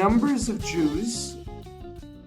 numbers of Jews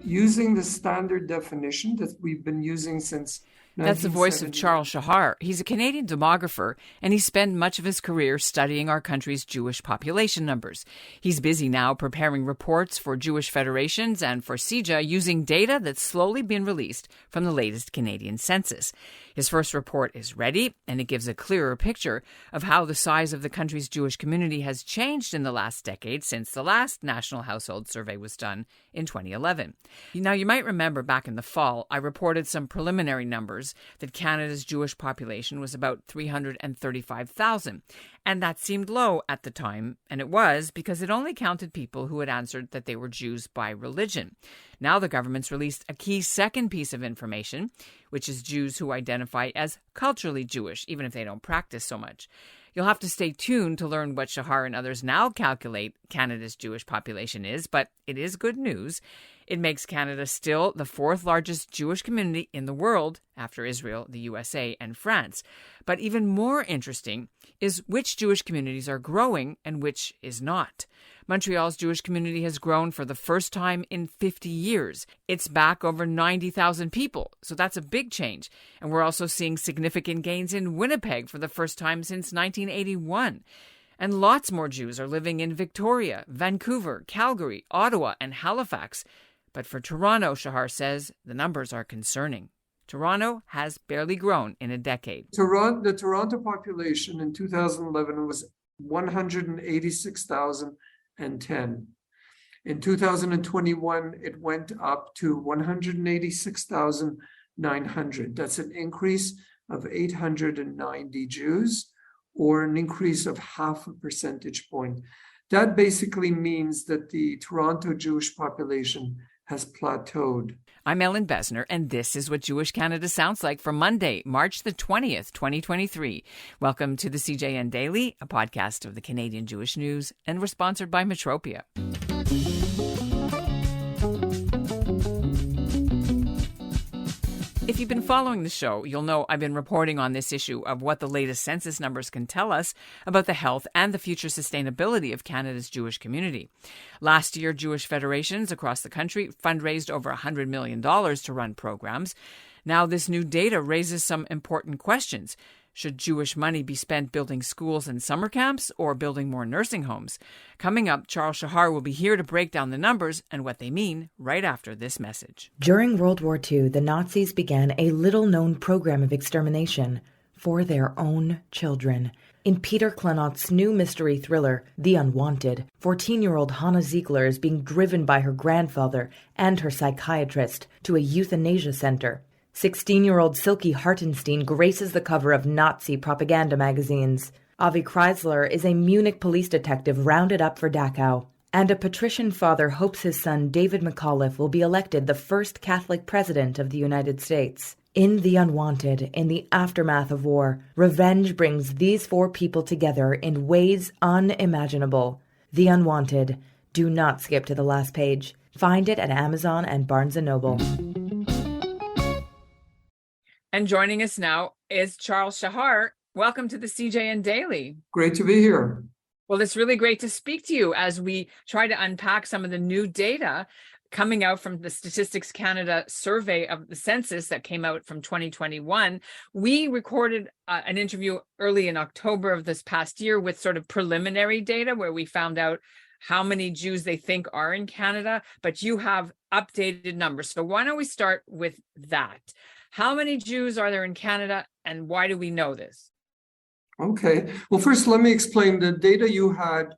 using the standard definition that we've been using since 1970. That's the voice of Charles Shahar. He's a Canadian demographer, and he spent much of his career studying our country's Jewish population numbers. He's busy now preparing reports for Jewish federations and for CJA using data that's slowly been released from the latest Canadian census. His first report is ready, and it gives a clearer picture of how the size of the country's Jewish community has changed in the last decade since the last National Household Survey was done in 2011. Now, you might remember back in the fall, I reported some preliminary numbers that Canada's Jewish population was about 335,000. And that seemed low at the time, and it was because it only counted people who had answered that they were Jews by religion. Now the government's released a key second piece of information, which is Jews who identify as culturally Jewish, even if they don't practice so much. You'll have to stay tuned to learn what Shahar and others now calculate Canada's Jewish population is, but it is good news. It makes Canada still the fourth largest Jewish community in the world after Israel, the USA, and France. But even more interesting is which Jewish communities are growing and which is not. Montreal's Jewish community has grown for the first time in 50 years. It's back over 90,000 people, so that's a big change. And we're also seeing significant gains in Winnipeg for the first time since 1981. And lots more Jews are living in Victoria, Vancouver, Calgary, Ottawa, and Halifax. But for Toronto, Shahar says, the numbers are concerning. Toronto has barely grown in a decade. The Toronto population in 2011 was 186,010. In 2021, it went up to 186,900. That's an increase of 890 Jews, or an increase of half a percentage point. That basically means that the Toronto Jewish population has plateaued. I'm Ellen Besner, and this is what Jewish Canada sounds like for Monday, March the 20th, 2023. Welcome to the CJN Daily, a podcast of the Canadian Jewish News, and we're sponsored by Metropia. If you've been following the show, you'll know I've been reporting on this issue of what the latest census numbers can tell us about the health and the future sustainability of Canada's Jewish community. Last year, Jewish federations across the country fundraised over $100 million to run programs. Now, this new data raises some important questions. Should Jewish money be spent building schools and summer camps or building more nursing homes? Coming up, Charles Shahar will be here to break down the numbers and what they mean right after this message. During World War II, the Nazis began a little-known program of extermination for their own children. In Peter Klenott's new mystery thriller, The Unwanted, 14-year-old Hannah Ziegler is being driven by her grandfather and her psychiatrist to a euthanasia center. 16-year-old Silke Hartenstein graces the cover of Nazi propaganda magazines. Avi Kreisler is a Munich police detective rounded up for Dachau. And a patrician father hopes his son David McAuliffe will be elected the first Catholic president of the United States. In The Unwanted, in the aftermath of war, revenge brings these four people together in ways unimaginable. The Unwanted. Do not skip to the last page. Find it at Amazon and Barnes & Noble. And joining us now is Charles Shahar. Welcome to the CJN Daily. Great to be here. Well, it's really great to speak to you as we try to unpack some of the new data coming out from the Statistics Canada survey of the census that came out from 2021. We recorded an interview early in October of this past year with sort of preliminary data where we found out how many Jews they think are in Canada, but you have updated numbers. So why don't we start with that? How many Jews are there in Canada, and why do we know this? Okay. Well, first, let me explain. The data you had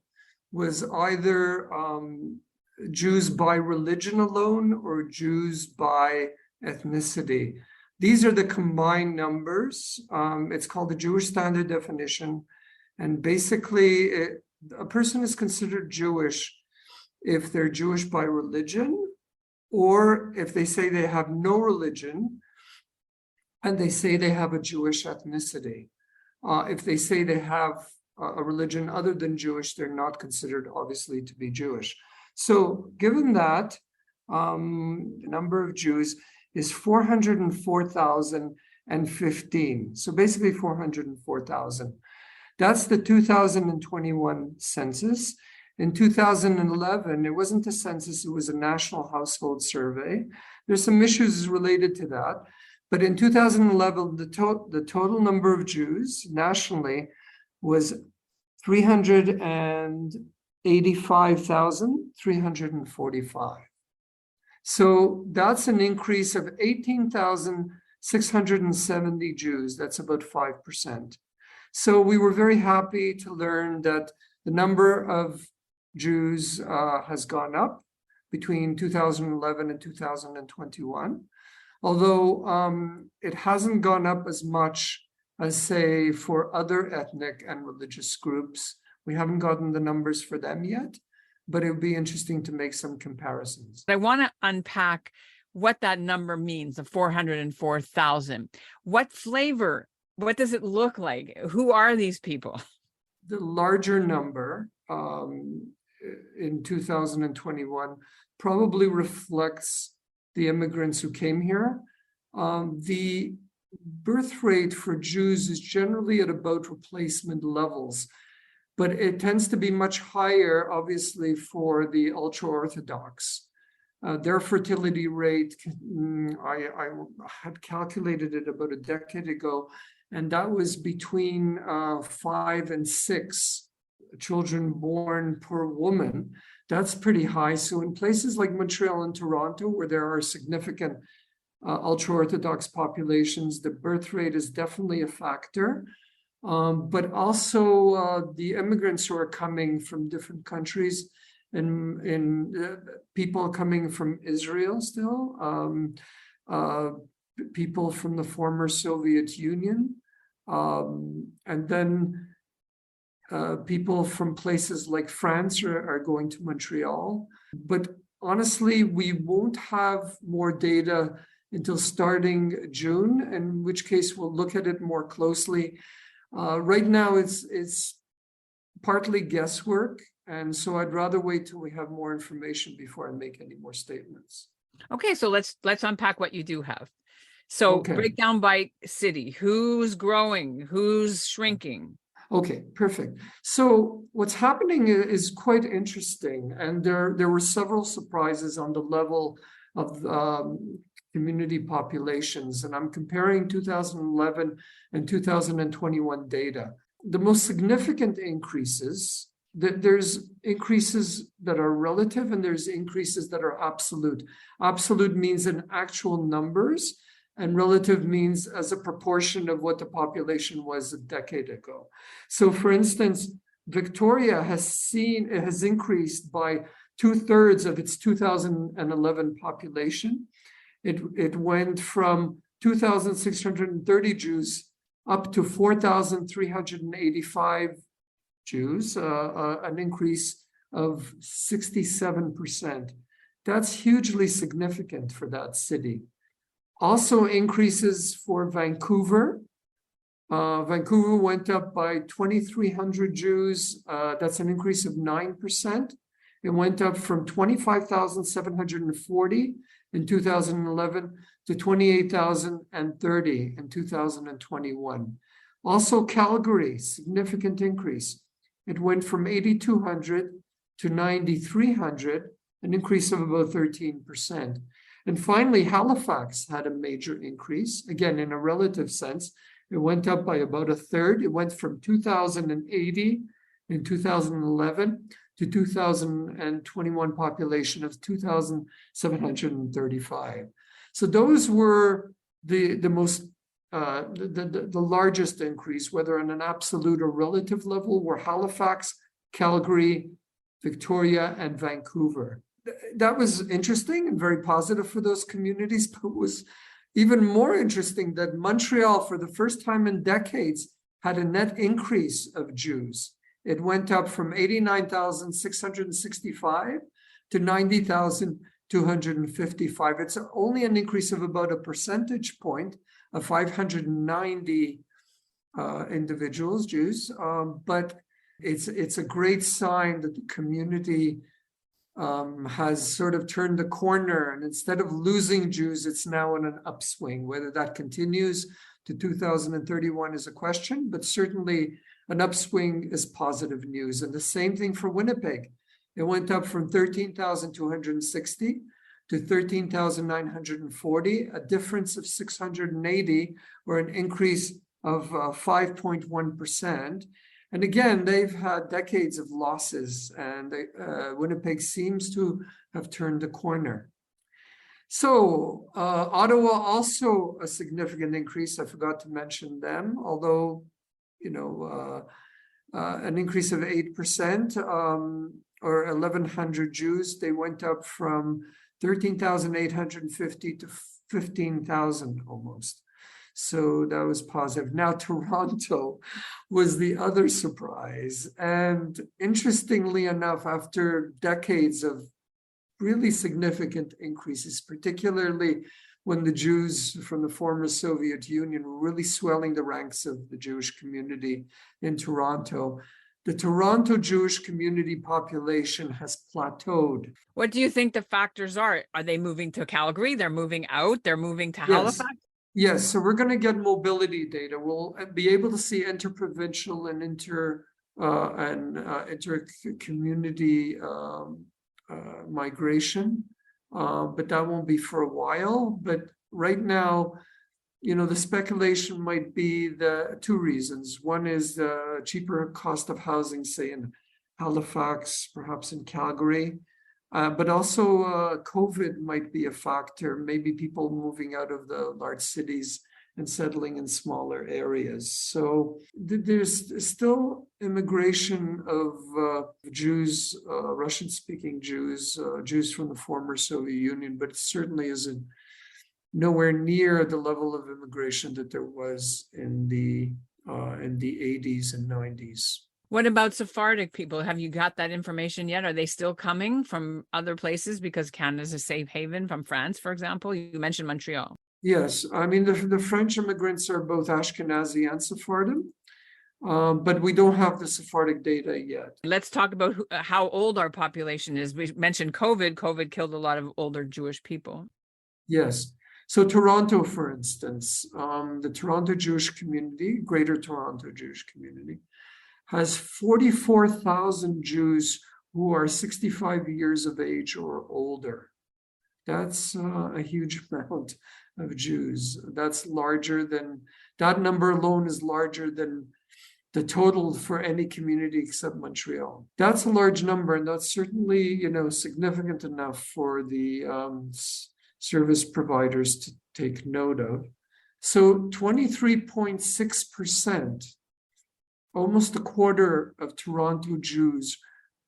was either Jews by religion alone or Jews by ethnicity. These are the combined numbers. It's called the Jewish Standard Definition. And basically, a person is considered Jewish if they're Jewish by religion, or if they say they have no religion, and they say they have a Jewish ethnicity. If they say they have a religion other than Jewish, they're not considered, obviously, to be Jewish. So given that, the number of Jews is 404,015. So basically 404,000. That's the 2021 census. In 2011, it wasn't a census, it was a national household survey. There's some issues related to that. But in 2011, the total number of Jews nationally was 385,345. So that's an increase of 18,670 Jews. That's about 5%. So we were very happy to learn that the number of Jews has gone up between 2011 and 2021, although it hasn't gone up as much as, say, for other ethnic and religious groups. We haven't gotten the numbers for them yet, but it would be interesting to make some comparisons. I want to unpack what that number means, the 404,000. What flavor? What does it look like? Who are these people? The larger number in 2021 probably reflects the immigrants who came here. The birth rate for Jews is generally at about replacement levels, but it tends to be much higher, obviously, for the ultra-Orthodox. Their fertility rate, I had calculated it about a decade ago, and that was between 5 and 6 children born per woman. That's pretty high. So in places like Montreal and Toronto, where there are significant ultra-Orthodox populations, the birth rate is definitely a factor. But also the immigrants who are coming from different countries, and people coming from Israel still, people from the former Soviet Union, and then people from places like France are going to Montreal. But honestly, we won't have more data until starting June, in which case we'll look at it more closely. Right now, it's partly guesswork, and so I'd rather wait till we have more information before I make any more statements. Okay, so let's unpack what you do have. So break down by city. Who's growing? Who's shrinking? Okay, perfect. So what's happening is quite interesting, and there were several surprises on the level of community populations, and I'm comparing 2011 and 2021 data. The most significant increases, there's increases that are relative and there's increases that are absolute. Absolute means in actual numbers, and relative means as a proportion of what the population was a decade ago. So for instance, Victoria has increased by 2/3 of its 2011 population. It went from 2,630 Jews up to 4,385 Jews, an increase of 67%. That's hugely significant for that city. Also increases for Vancouver. Vancouver went up by 2,300 Jews. That's an increase of 9%. It went up from 25,740 in 2011 to 28,030 in 2021. Also Calgary, significant increase. It went from 8,200 to 9,300, an increase of about 13%. And finally, Halifax had a major increase, again, in a relative sense. It went up by about 1/3. It went from 2,080 in 2011 to 2021 population of 2,735. So those were the largest increase, whether on an absolute or relative level, were Halifax, Calgary, Victoria, and Vancouver. That was interesting and very positive for those communities, but it was even more interesting that Montreal, for the first time in decades, had a net increase of Jews. It went up from 89,665 to 90,255. It's only an increase of about a percentage point of 590 individuals, Jews, but it's a great sign that the community has sort of turned the corner, and instead of losing Jews, it's now in an upswing. Whether that continues to 2031 is a question, but certainly an upswing is positive news. And the same thing for Winnipeg. It went up from 13,260 to 13,940, a difference of 680, or an increase of 5.1%. And again, they've had decades of losses, and Winnipeg seems to have turned the corner. So Ottawa also a significant increase. I forgot to mention them, although, an increase of 8%, or 1,100 Jews. They went up from 13,850 to 15,000 almost. So that was positive. Now, Toronto was the other surprise. And interestingly enough, after decades of really significant increases, particularly when the Jews from the former Soviet Union were really swelling the ranks of the Jewish community in Toronto, the Toronto Jewish community population has plateaued. What do you think the factors are? Are they moving to Calgary? They're moving out? They're moving to Halifax? Yes, so we're going to get mobility data. We'll be able to see interprovincial and inter-community migration, but that won't be for a while. But right now, the speculation might be the two reasons. One is the cheaper cost of housing, say in Halifax, perhaps in Calgary, but also COVID might be a factor. Maybe people moving out of the large cities and settling in smaller areas. So there's still immigration of Jews, Russian-speaking Jews, Jews from the former Soviet Union, but it certainly isn't nowhere near the level of immigration that there was in the 80s and 90s. What about Sephardic people? Have you got that information yet? Are they still coming from other places because Canada's a safe haven, from France, for example? You mentioned Montreal. Yes, I mean, the French immigrants are both Ashkenazi and Sephardim, but we don't have the Sephardic data yet. Let's talk about how old our population is. We mentioned COVID. COVID killed a lot of older Jewish people. Yes. So Toronto, for instance, the Toronto Jewish community, Greater Toronto Jewish community, has 44,000 Jews who are 65 years of age or older. That's a huge amount of Jews. That number alone is larger than the total for any community except Montreal. That's a large number, and that's certainly, significant enough for the service providers to take note of. So 23.6%, almost a quarter of Toronto Jews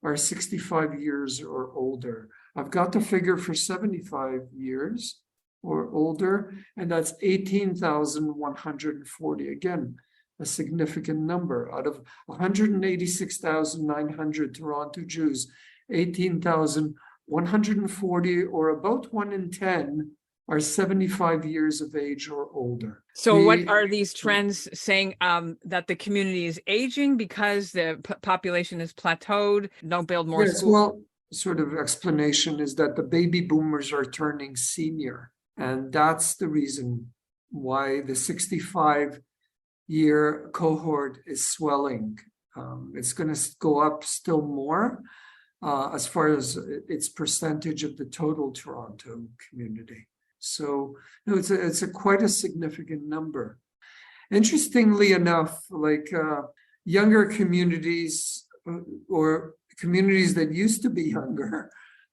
are 65 years or older. I've got the figure for 75 years or older, and that's 18,140. Again, a significant number. Out of 186,900 Toronto Jews, 18,140, or about 1 in 10, are 75 years of age or older. So what are these trends saying? That the community is aging because the population is plateaued, don't build more schools? Well, sort of explanation is that the baby boomers are turning senior. And that's the reason why the 65-year cohort is swelling. It's going to go up still more as far as its percentage of the total Toronto community. So it's quite a significant number. Interestingly enough, like younger communities or communities that used to be younger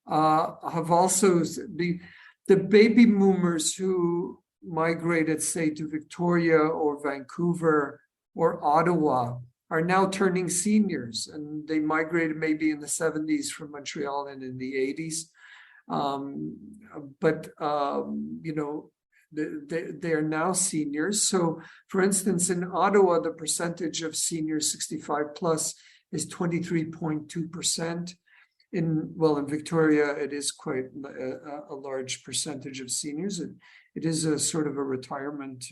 have also the baby boomers who migrated, say, to Victoria or Vancouver or Ottawa are now turning seniors, and they migrated maybe in the 70s from Montreal and in the 80s. They are now seniors. So, for instance, in Ottawa, the percentage of seniors 65 plus is 23.2%. In Victoria, it is quite a large percentage of seniors. It is a sort of a retirement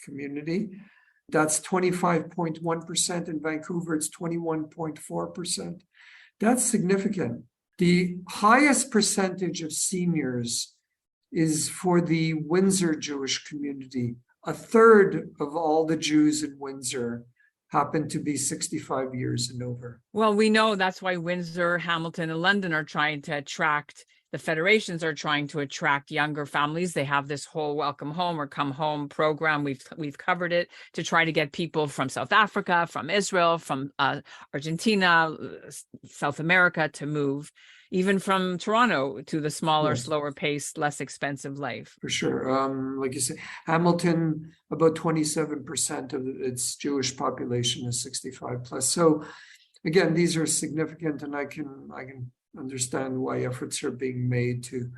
community. That's 25.1%. In Vancouver, it's 21.4%. That's significant. The highest percentage of seniors is for the Windsor Jewish community. A third of all the Jews in Windsor happen to be 65 years and over. Well, we know that's why Windsor, Hamilton, and London are trying to attract, the federations are trying to attract younger families. They have this whole welcome home or come home program. We've covered it to try to get people from South Africa, from Israel, from Argentina, South America to move, even from Toronto to the smaller, Yes. slower paced, less expensive life. For sure. Like you said, Hamilton, about 27% of its Jewish population is 65 plus. So again, these are significant, and I can understand why efforts are being made to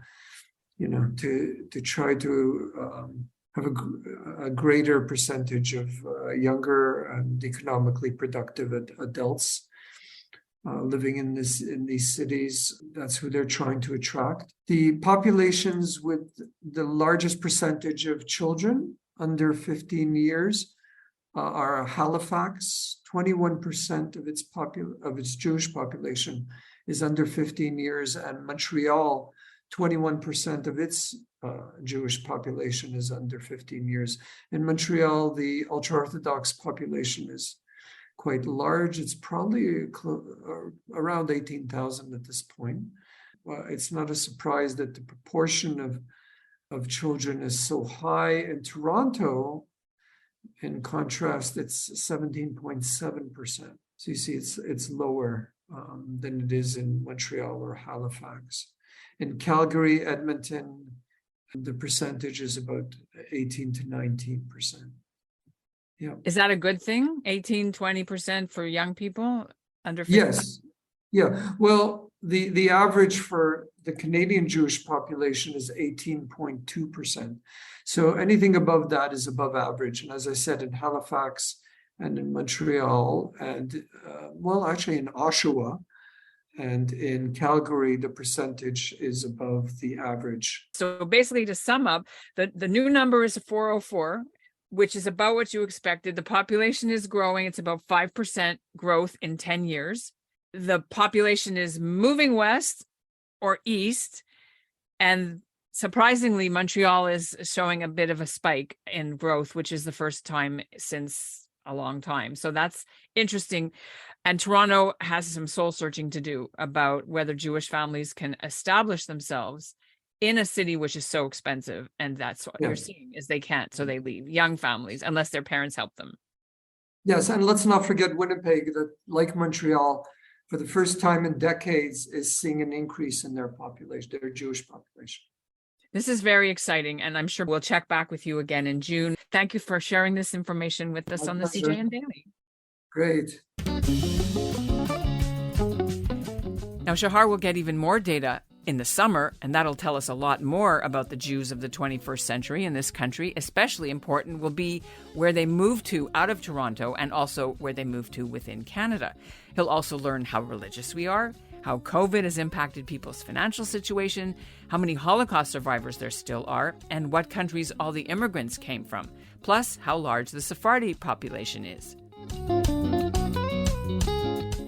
try to have a greater percentage of younger and economically productive adults living in these cities. That's who they're trying to attract. The populations with the largest percentage of children under 15 years are Halifax. 21% of its Jewish population is under 15 years, and Montreal, 21% of its Jewish population is under 15 years. In Montreal, the ultra-Orthodox population is quite large. It's probably around 18,000 at this point. It's not a surprise that the proportion of children is so high. In Toronto, in contrast, it's 17.7%. So you see, it's lower than it is in Montreal or Halifax. In Calgary, Edmonton, the percentage is about 18 to 19%. Yeah. Is that a good thing? 18, 20% for young people under 50? Yes. Yeah. Well, the average for the Canadian Jewish population is 18.2%. So anything above that is above average. And as I said, in Halifax and in Montreal and, actually in Oshawa and in Calgary, the percentage is above the average. So basically, to sum up, the new number is 404, which is about what you expected. The population is growing. It's about 5% growth in 10 years. The population is moving west or east. And surprisingly, Montreal is showing a bit of a spike in growth, which is the first time since a long time. So that's interesting. And Toronto has some soul searching to do about whether Jewish families can establish themselves in a city which is so expensive. And that's what you're seeing is they can't. So they leave, young families, unless their parents help them. Yes. And let's not forget Winnipeg, that like Montreal, for the first time in decades, is seeing an increase in their population, their Jewish population. This is very exciting. And I'm sure we'll check back with you again in June. Thank you for sharing this information with us on the CJN Daily. Great. Now, Shahar will get even more data in the summer, and that'll tell us a lot more about the Jews of the 21st century in this country. Especially important will be where they move to out of Toronto and also where they move to within Canada. He'll also learn how religious we are, how COVID has impacted people's financial situation, how many Holocaust survivors there still are, and what countries all the immigrants came from, plus how large the Sephardi population is.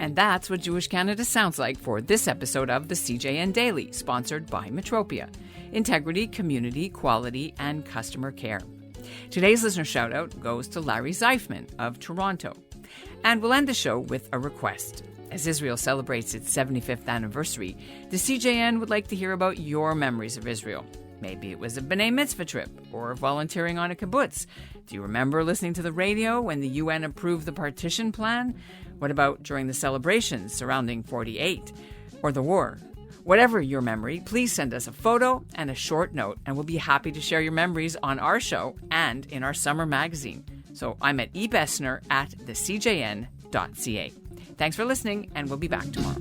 And that's what Jewish Canada sounds like for this episode of the CJN Daily, sponsored by Metropia. Integrity, community, quality, and customer care. Today's listener shout-out goes to Larry Zeifman of Toronto. And we'll end the show with a request. As Israel celebrates its 75th anniversary, the CJN would like to hear about your memories of Israel. Maybe it was a B'nai Mitzvah trip or volunteering on a kibbutz. Do you remember listening to the radio when the UN approved the partition plan? What about during the celebrations surrounding 48 or the war? Whatever your memory, please send us a photo and a short note, and we'll be happy to share your memories on our show and in our summer magazine. So I'm at ebessner@thecjn.ca. Thanks for listening, and we'll be back tomorrow.